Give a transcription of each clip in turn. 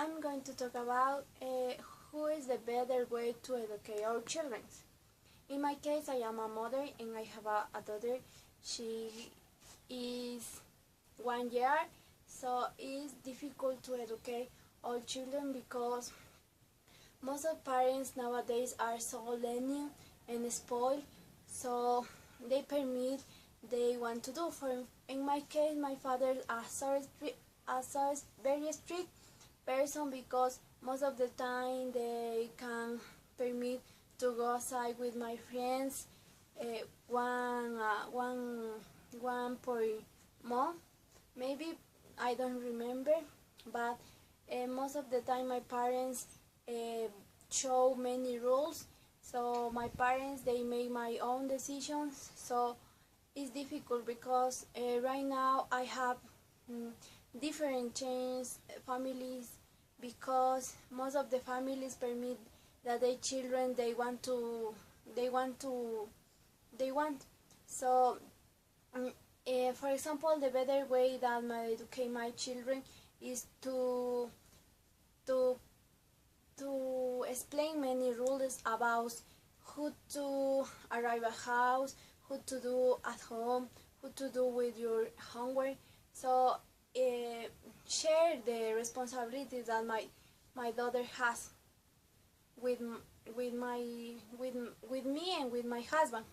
I'm going to talk about who is the better way to educate our children. In my case, I am a mother and I have a daughter. She is 1 year, so it's difficult to educate all children because most of parents nowadays are so lenient and spoiled, so they permit they want to do. In my case, my father is very strict person because most of the time they can permit to go outside with my friends one per month, maybe. I don't remember, but most of the time my parents show many rules, so my parents they make my own decisions, so it's difficult because right now I have different chains families because most of the families permit that their children they want. So for example, the better way that I educate my children is to explain many rules about who to arrive at house, who to do at home, who to do with your homework. So share the responsibilities that my daughter has with me and with my husband.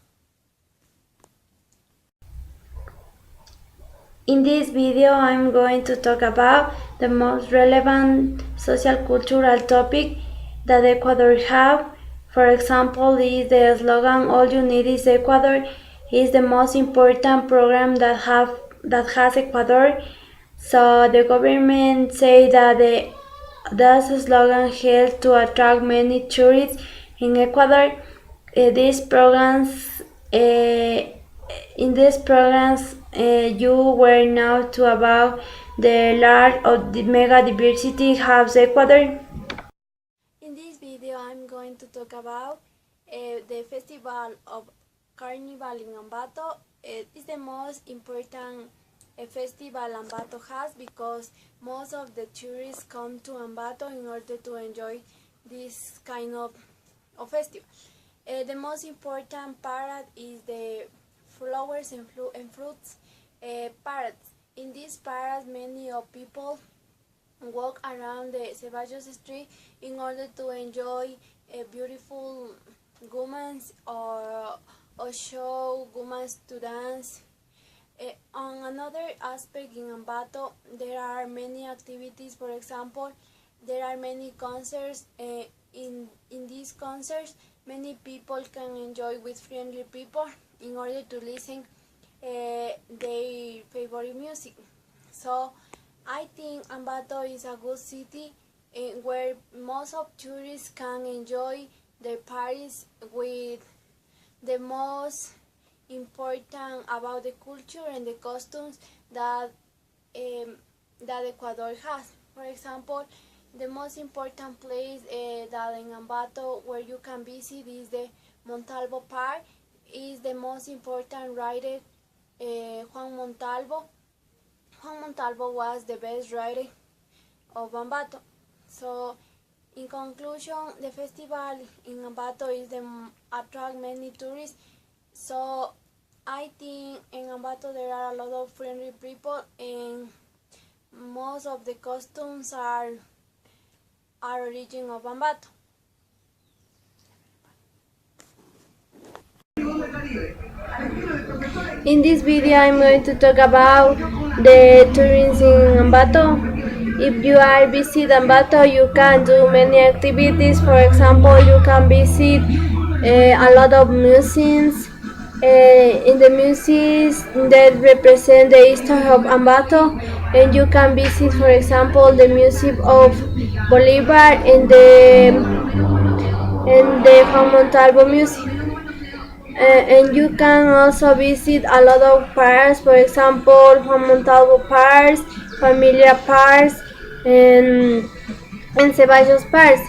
In this video, I'm going to talk about the most relevant social cultural topic that Ecuador have. For example, is the slogan "All you need is Ecuador" is the most important program that has Ecuador. So the government say that this slogan helps to attract many tourists in Ecuador. These programs In these programs, you were now to about the large of the mega diversity has Ecuador. In this video, I'm going to talk about the festival of Carnival in Ambato. It is the most important festival Ambato has because most of the tourists come to Ambato in order to enjoy this kind of festival. The most important parade is the flowers and fruits parade. In this parade, many of people walk around the Ceballos Street in order to enjoy beautiful women or show women to dance. On another aspect in Ambato, there are many activities. For example, there are many concerts. In these concerts, many people can enjoy with friendly people in order to listen their favorite music. So I think Ambato is a good city where most of tourists can enjoy their parties with the most important about the culture and the costumes that Ecuador has. For example, the most important place that in Ambato where you can visit is the Montalvo Park. Is the most important rider Juan Montalvo. Juan Montalvo was the best rider of Ambato. So in conclusion, the festival in Ambato is attract many tourists. So I think in Ambato there are a lot of friendly people and most of the costumes are origin of Ambato. In this video, I'm going to talk about the tourism in Ambato. If you are visit Ambato, you can do many activities. For example, you can visit a lot of museums. In the museums that represent the history of Ambato, and you can visit, for example, the Museum of Bolivar and the Juan Montalvo Museum. And you can also visit a lot of parks, for example, Juan Montalvo parks, Familia parks, and Ceballos parks.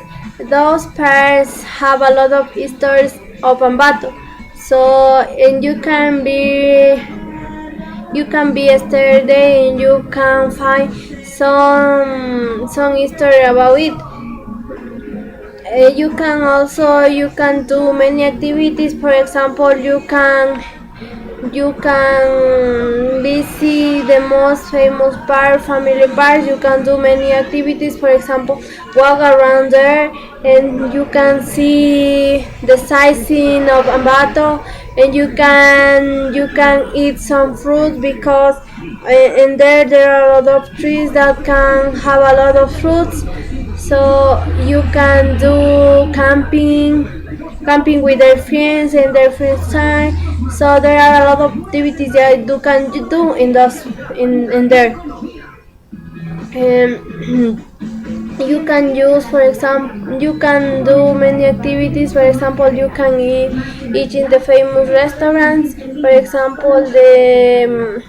Those parks have a lot of histories of Ambato. So, and you can be yesterday and you can find some history about it. You can do many activities. For example, you can visit the most famous park, family parks. You can do many activities. For example, walk around there, and you can see the sightseeing of Ambato, and you can eat some fruit because in there are a lot of trees that can have a lot of fruits. So you can do camping with their friends and their friends time. So there are a lot of activities that you can do in there. You can use, for example, you can do many activities. For example, you can eat in the famous restaurants. For example, the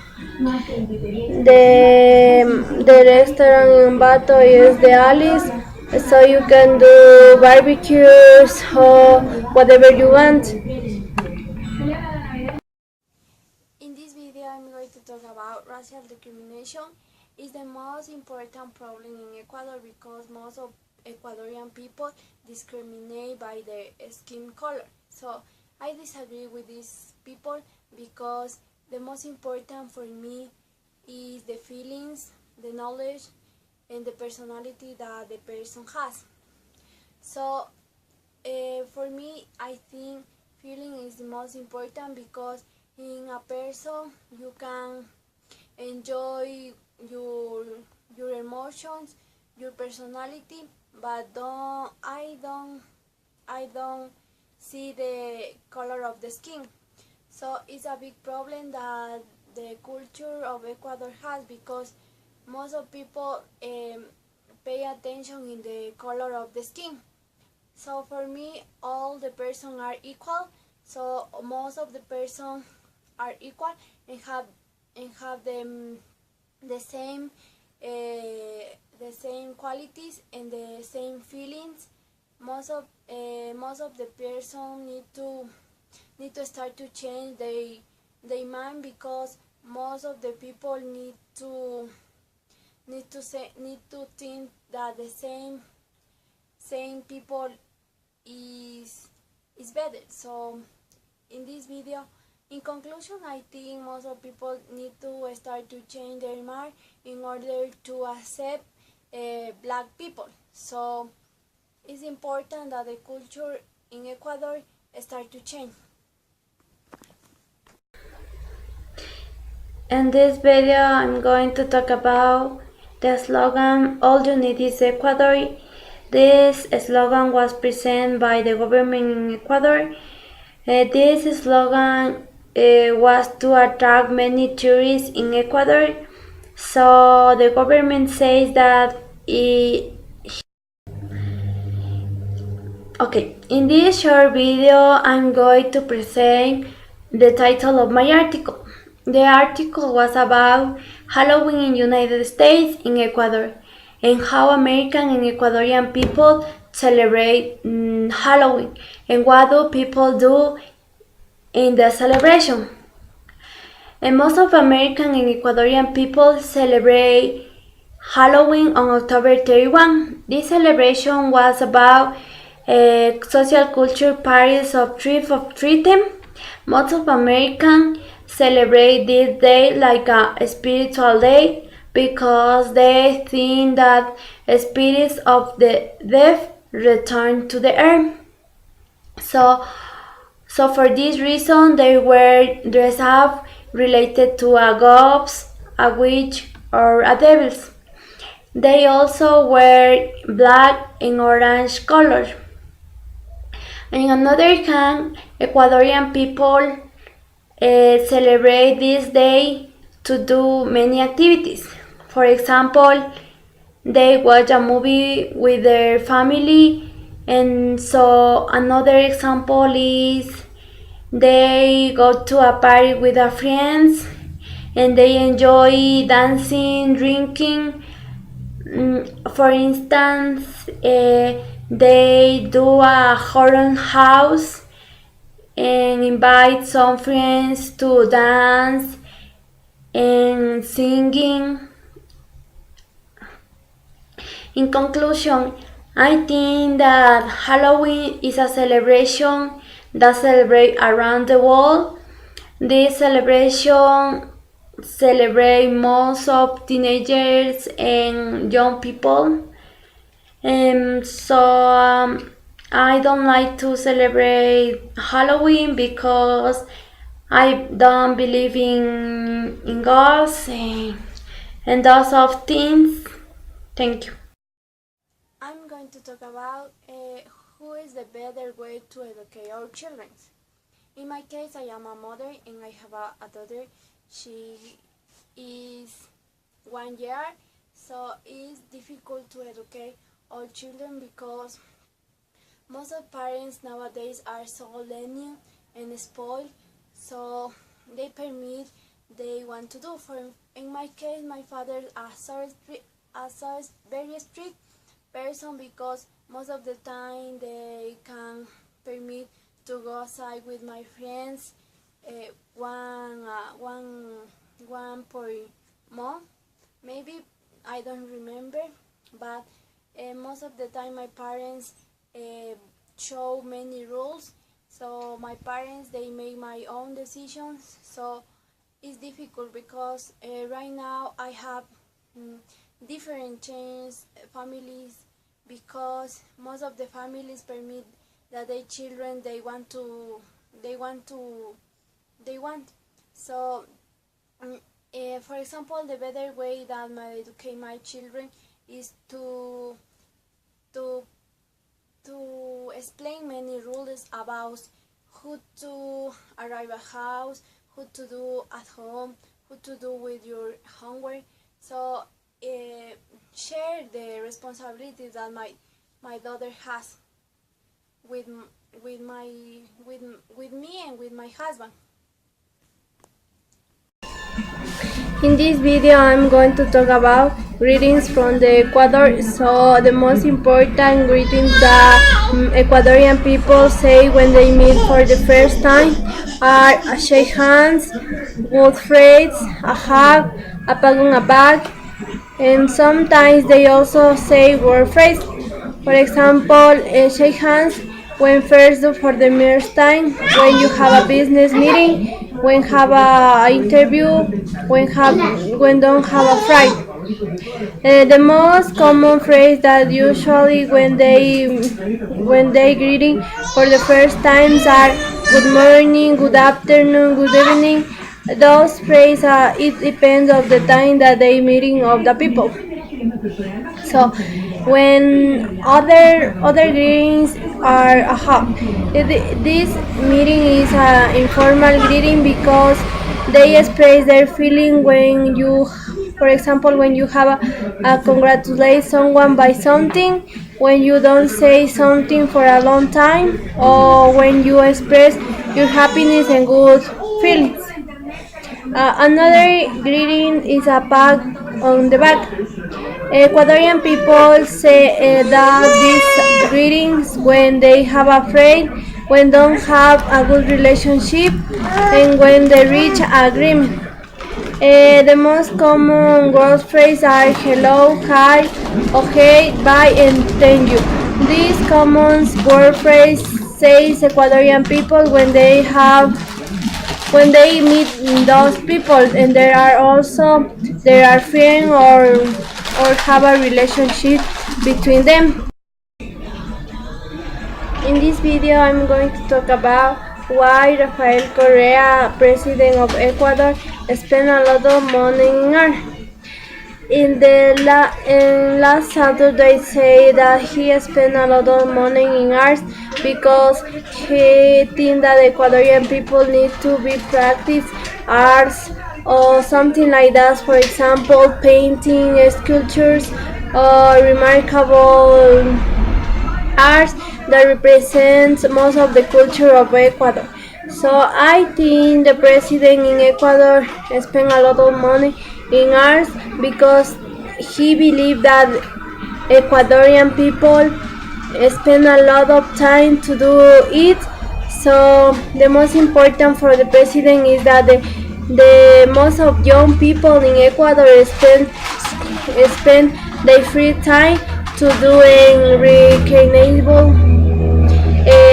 restaurant in Bato is the Alice, so you can do barbecues or whatever you want. In this video, I'm going to talk about racial discrimination. Is the most important problem in Ecuador because most of Ecuadorian people discriminate by their skin color. So I disagree with these people because the most important for me is the feelings, the knowledge, and the personality that the person has. So for me, I think feeling is the most important because in a person you can enjoy your your emotions, your personality, but I don't see the color of the skin. So it's a big problem that the culture of Ecuador has because most of people pay attention in the color of the skin. So for me, all the persons are equal. So most of the persons are equal and have the same qualities and the same feelings. Most of the person need to start to change their mind because most of the people need to think that the same people is better. So in this video, in conclusion, I think most of people need to start to change their mind in order to accept black people. So it's important that the culture in Ecuador start to change. In this video, I'm going to talk about the slogan "All you need is Ecuador." This slogan was presented by the government in Ecuador. This slogan was to attract many tourists in Ecuador. So the government says that okay, in this short video, I'm going to present the title of my article. The article was about Halloween in United States in Ecuador and how American and Ecuadorian people celebrate Halloween and what do people do in the celebration. And most of American and Ecuadorian people celebrate Halloween on October 31. This celebration was about social culture parties of trick or treating. Most of Americans celebrate this day like a spiritual day because they think that spirits of the dead return to the earth. So for this reason, they were dressed up related to a ghost, a witch, or a devil. They also wear black and orange color. On another hand, Ecuadorian people celebrate this day to do many activities. For example, they watch a movie with their family, and so another example is they go to a party with their friends and they enjoy dancing, drinking. For instance, they do a horror house and invite some friends to dance and singing. In conclusion, I think that Halloween is a celebration that celebrates around the world. This celebration celebrates most of teenagers and young people. So I don't like to celebrate Halloween because I don't believe in ghosts and those of things. Thank you. I'm going to talk about who is the better way to educate our children. In my case, I am a mother and I have a daughter. She is 1 year, so it's difficult to educate all children because most of parents nowadays are so lenient and spoiled, so they permit they want to do. In my case, my father is a very strict person because most of the time they can permit to go outside with my friends one per month, maybe. I don't remember, but most of the time my parents show many rules, so my parents they make my own decisions, so it's difficult because right now I have different chains families because most of the families permit that their children they want. So for example, the better way that I educate my children is to explain many rules about who to arrive at house, who to do at home, who to do with your homework. So share the responsibility that my daughter has with me and with my husband. In this video I'm going to talk about greetings from the Ecuador. So the most important greetings that Ecuadorian people say when they meet for the first time are a shake hands, good phrase, a hug, a pat on the back, and sometimes they also say word phrase. For example, shake hands when first do for the first time, when you have a business meeting, when have a interview, when don't have a flight. The most common phrase that usually when they greeting for the first times are good morning, good afternoon, good evening. Those phrases it depends of the time that they meeting of the people. So when other greetings are this meeting is an informal greeting because they express their feeling when you, for example, when you have a congratulate someone by something, when you don't say something for a long time, or when you express your happiness and good feelings. Another greeting is a pat on the back. Ecuadorian people say that these greetings when they have a friend, when don't have a good relationship, and when they reach agreement. The most common word phrases are hello, hi, okay, bye, and thank you. These common word phrase says Ecuadorian people when they meet those people, and there are friends or have a relationship between them. In this video I'm going to talk about why Rafael Correa, president of Ecuador, spent a lot of money in art. In last Saturday say that he spent a lot of money in arts because he think that Ecuadorian people need to be practice arts or something like that. For example, painting, sculptures, or remarkable arts that represents most of the culture of Ecuador. So I think the president in Ecuador spent a lot of money in arts because he believed that Ecuadorian people spend a lot of time to do it. So the most important for the president is that the most of young people in Ecuador spend their free time to doing recreational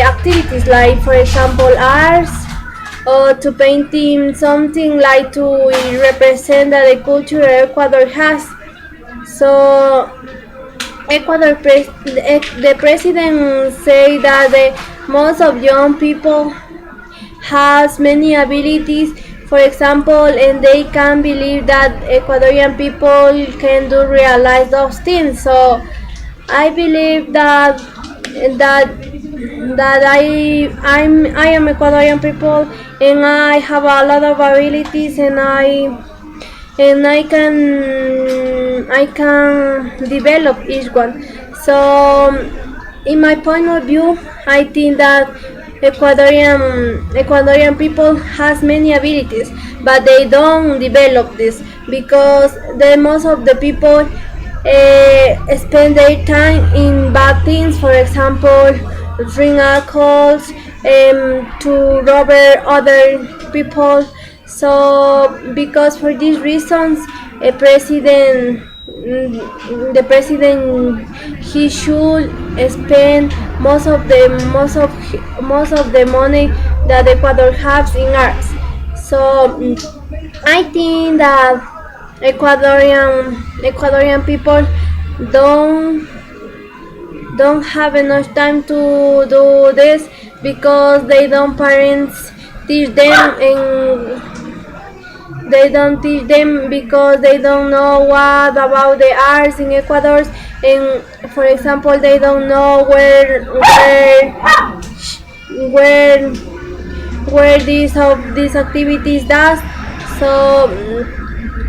activities like, for example, arts, or to painting something like to represent that the culture Ecuador has. So the president say that most of young people has many abilities, for example, and they can believe that Ecuadorian people can do realize those things. So I believe that I am Ecuadorian people, and I have a lot of abilities, and I can develop each one. So in my point of view, I think that Ecuadorian people has many abilities, but they don't develop this because the most of the people spend their time in bad things. For example, drink alcohols, to rob other people. So because for these reasons, the president, he should spend most of the money that Ecuador has in arts. So I think that Ecuadorian people don't don't have enough time to do this because they don't parents teach them, and they don't teach them because they don't know what about the arts in Ecuador, and for example they don't know where where these activities does. So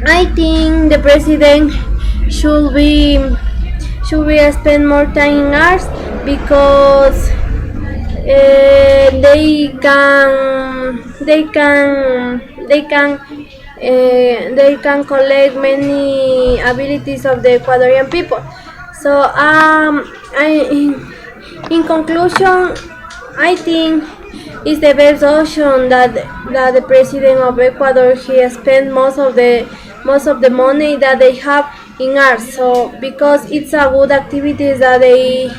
I think the president should be spend more time in arts because they can collect many abilities of the Ecuadorian people. So in conclusion, I think it's the best option that the president of Ecuador he spent most of the money that they have in arts. So because it's a good activities that they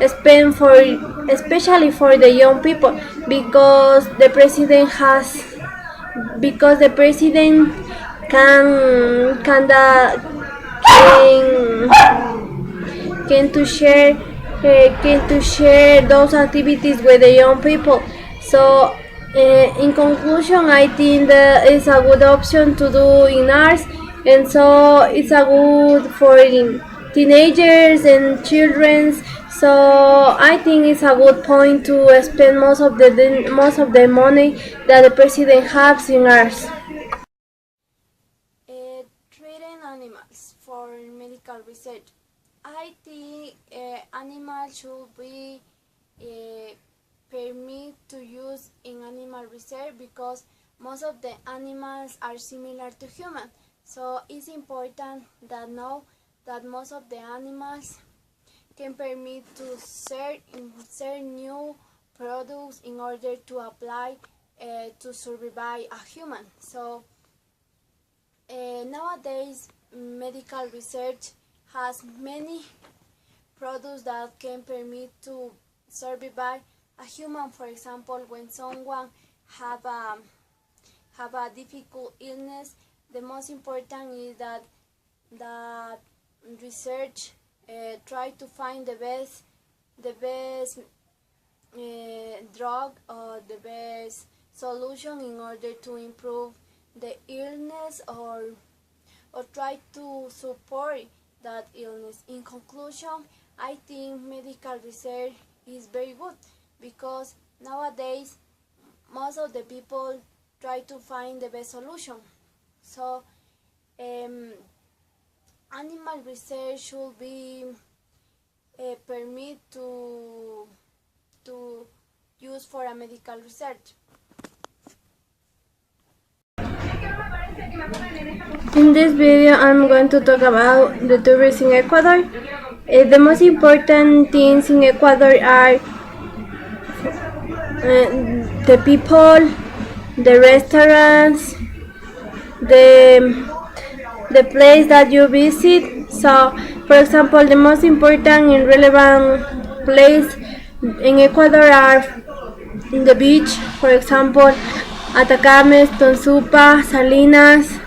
spend for, especially for the young people, because the president can can to share those activities with the young people. So in conclusion, I think that it's a good option to do in arts, and so it's a good for teenagers and children. So I think it's a good point to spend most of the money that the president has in arts. Treating animals for medical research. I think animals should be permitted to use in animal research because most of the animals are similar to humans. So it's important that know that most of the animals can permit to insert new products in order to apply to survive a human. So nowadays medical research has many products that can permit to survive a human. For example, when someone have a difficult illness, the most important is that research try to find the best drug or the best solution in order to improve the illness or try to support that illness. In conclusion, I think medical research is very good because nowadays most of the people try to find the best solution. So animal research should be permit to use for a medical research. In this video, I'm going to talk about the tourism in Ecuador. The most important things in Ecuador are the people, the restaurants, the place that you visit. So, for example, the most important and relevant place in Ecuador are in the beach, for example, Atacames, Tonsupa, Salinas,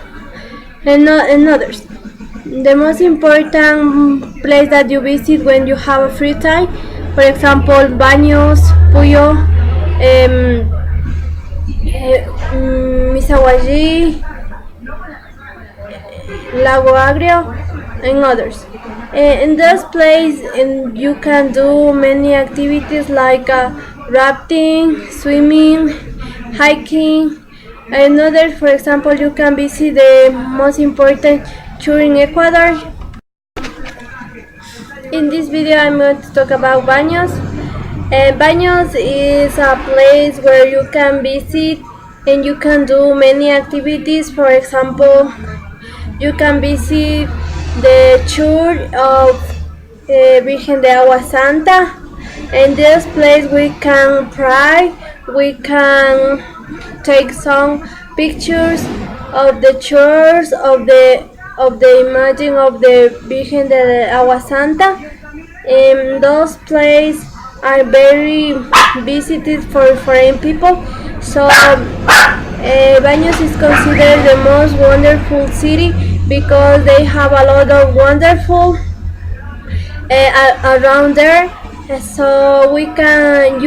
and others. The most important place that you visit when you have a free time, for example, Baños, Puyo, Misawayi, Lago Agrio, and others. In this place, you can do many activities like rafting, swimming, hiking, and others. For example, you can visit the most important tour in Ecuador. In this video, I'm going to talk about Baños. Baños is a place where you can visit and you can do many activities. For example, you can visit the church of Virgen de Agua Santa. In this place we can pray, we can take some pictures of the church of the imagine of the Virgen de Agua Santa. Those places are very visited for foreign people. So Baños is considered the most wonderful city because they have a lot of wonderful around there. So you can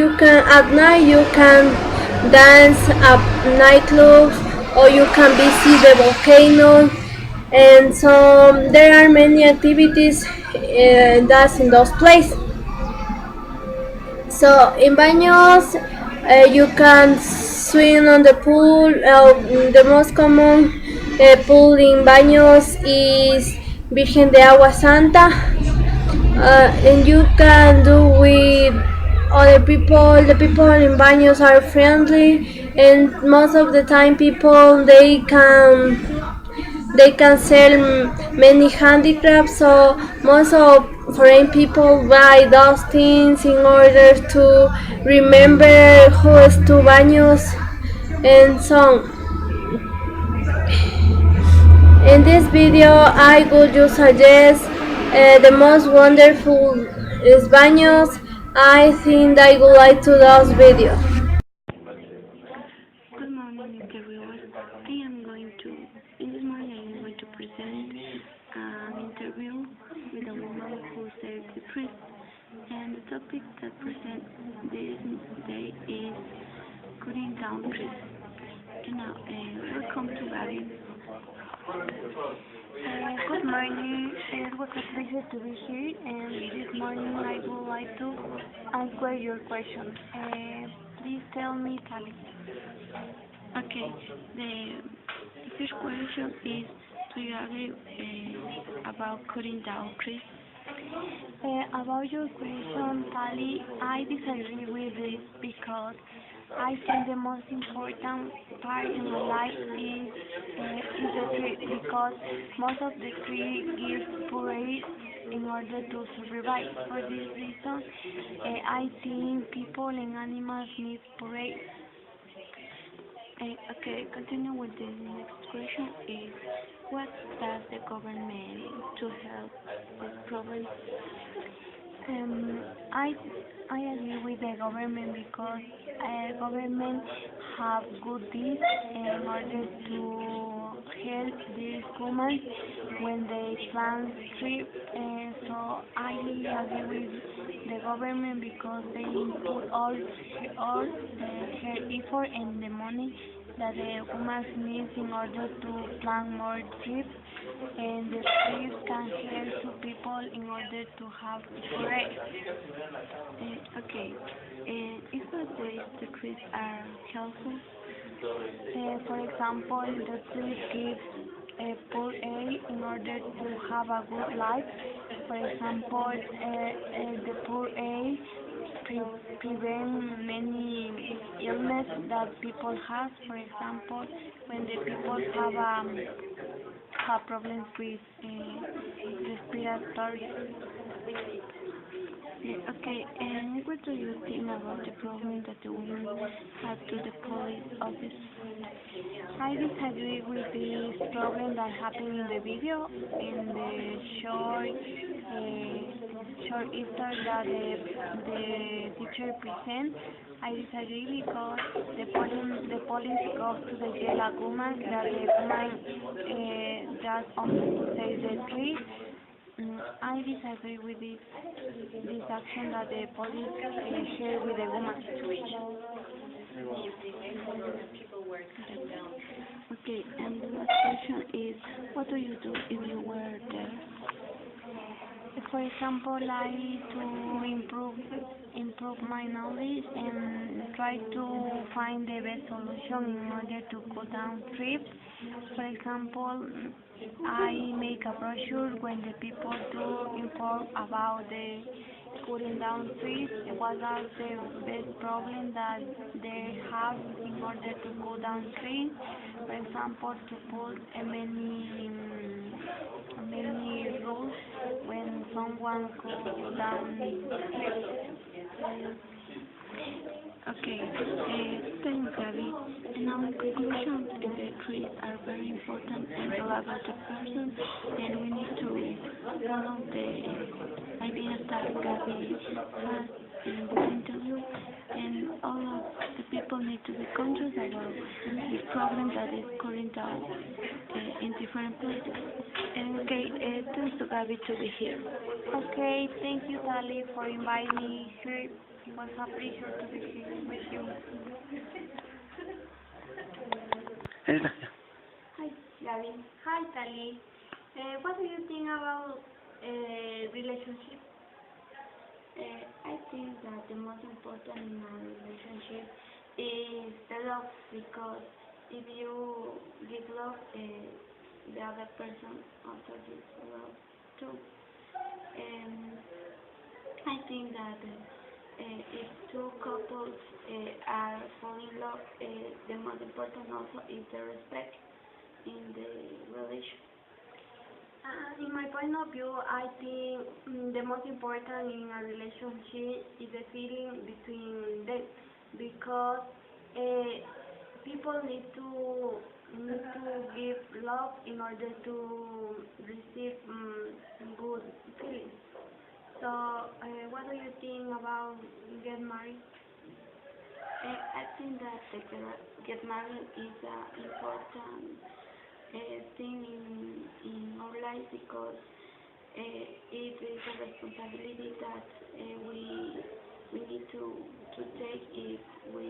at night you can dance at nightclubs or you can visit the volcano, and so there are many activities that's in those places. So in Baños, you can swim on the pool. The most common pool in Baños is Virgen de Agua Santa, and you can do with other people. The people in Baños are friendly, and most of the time people they can sell many handicrafts, so most of foreign people buy those things in order to remember who is to Baños and so on. In this video I would just suggest the most wonderful is Baños. I think I would like to do this video. Good morning, interviewers. In this morning, I am going to present an interview with a woman who said the truth. And the topic that present this day is cutting down trees. And now, welcome to Gary. Good morning. It was a pleasure to be here. And this morning, I would like to answer your question. Please tell me, Tali. Okay, the first question is, do you agree about cutting down trees? About your question, Tali, I disagree with this because I think the most important part in my life is the tree, because most of the tree gives poor air in order to survive. For this reason, I think people and animals need poor air. Okay, continue with the next question is, what does the government to help this problem? Um, I I agree with the government because government have good deeds in order to help these women when they plant trees. So I really agree with the government because they put all her effort and the money that the woman needs in order to plant more trees, and the trees can help to people in order to have forests. Okay, if the trees are helpful, for example, the trees give poor air in order to have a good life. For example, the poor air prevent many illness that people have. For example, when the people have problems with respiratory. Okay, and what do you think about the problem that the woman had to the police office? I disagree with this problem that happened in the video, in the short after that the teacher present. I disagree because the police goes to the jail a woman that the woman just only say the truth. I disagree with this action that the police share with the woman. Okay, and the last question is, what do you do if you were there? For example, I to improve my knowledge and try to find the best solution in order to cut down trips. For example, I make a brochure when the people do inform about the cutting down trees, what are the best problems that they have in order to cut down trees. For example, to put many rules when someone cut down trees. Okay, thanks, Gabby. And now in conclusion, the trees are very important and reliable to person, and we need to follow the ideas that Gabby has in this interview, and all of the people need to be conscious about the problem that is current out in different places. And okay, thanks to Gabby to be here. Okay, thank you, Tali, for inviting me here. It was a pleasure to be here with you. Hi, Gabby. Hi, Tali. What do you think about relationship? I think that the most important in a relationship is the love, because if you give love, the other person also gives love too. And I think that if two couples are falling in love, the most important also is the respect in the relation. In my point of view, I think the most important in a relationship is the feeling between them, because people need to give love in order to receive good feelings. So, what do you think about get married? I think that get married is an important thing in our life, because it is a responsibility that we need to take if we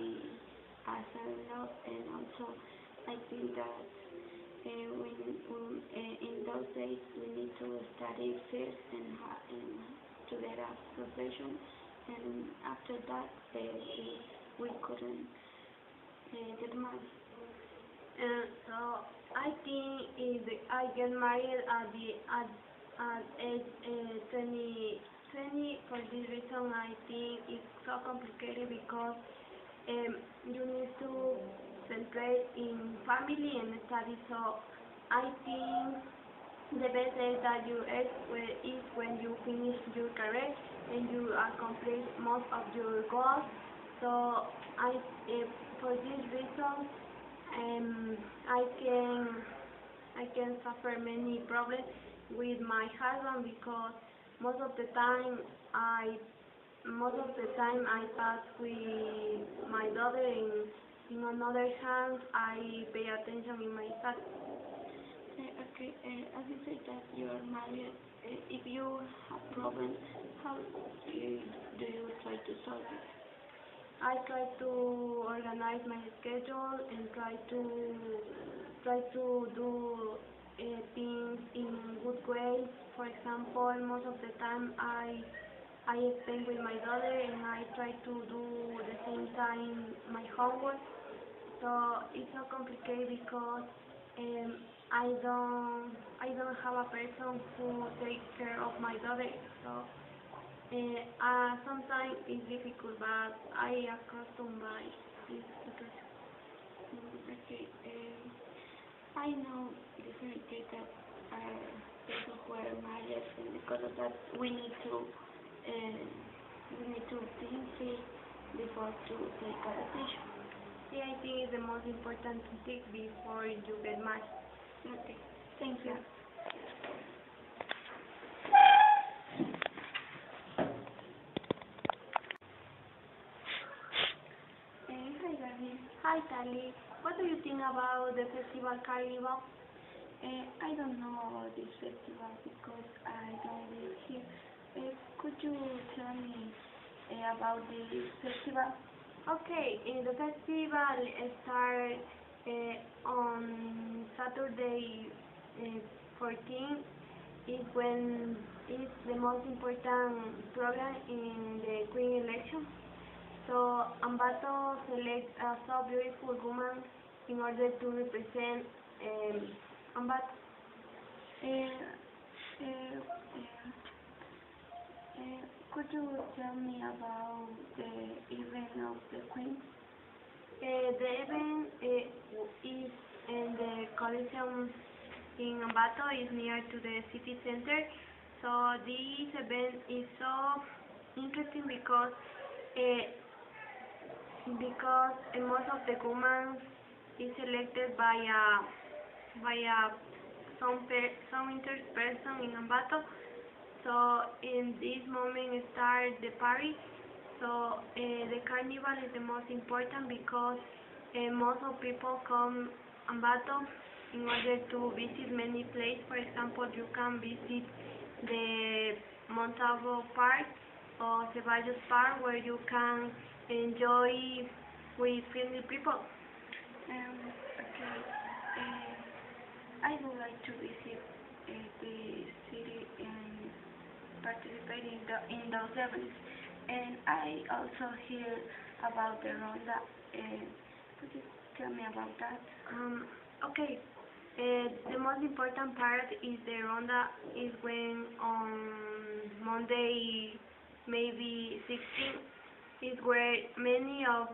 are in love. And also I think that in those days we need to study first and to get a profession, and after that we couldn't get married. So I think if I get married at age 20, for this reason I think it's so complicated, because you need to concentrate in family and study. So I think the best age that you age is when you finish your career and you accomplish most of your goals. So for this reason, I can suffer many problems with my husband, because most of the time I pass with my daughter, and in another hand I pay attention in my studies. Okay, as you say that you are married, if you have problems, how do you try to solve it? I try to organize my schedule and try to do things in good ways. For example, most of the time I spend with my daughter, and I try to do at the same time my homework. So it's so complicated, because I don't have a person who takes care of my daughter. So sometimes it's difficult, but I accustomed by this situation. Okay, I know different kids that are people who are married, and because of that we need to think before to take a decision. Yeah, I think it's the most important to think before you get married. Okay, thank you. Hi, Gabby. Hi, Tali. What do you think about the festival Carnival? I don't know about this festival because I don't live here. Could you tell me about this festival? Okay, the festival starts on Saturday 14. Is when it's the most important program in the Queen election. So Ambato selects a so beautiful woman in order to represent Ambato. Uh, uh, could you tell me about the event of the Queen? The event is in the Coliseum in Ambato, is near to the city center. So this event is so interesting because most of the women is selected by some interest person in Ambato. So in this moment start the party. So the carnival is the most important because most of people come Ambato in order to visit many places. For example, you can visit the Montalvo Park or Ceballos Park where you can enjoy with friendly people. Okay. I would like to visit the city and participate in those events. And I also hear about the Ronda. Could you tell me about that? Okay. The most important part is the ronda is when on Monday, maybe 16, is where many of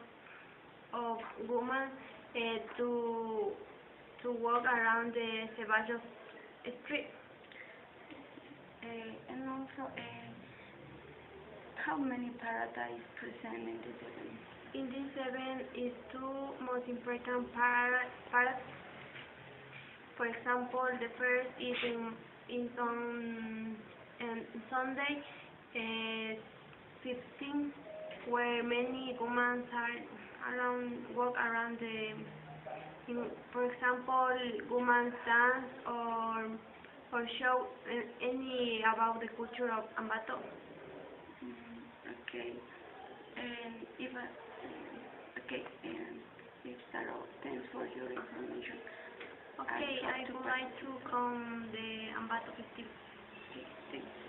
women to walk around the Ceballos street. And also, how many paradise present in this event? In this event is two most important parts. For example, the first is on Sunday, 15, where many women walk around for example, women dance or show any about the culture of Ambato. Okay. And okay, and it's all. Thanks for your information. Okay, I would like to come the Ambato festival. Okay, thanks.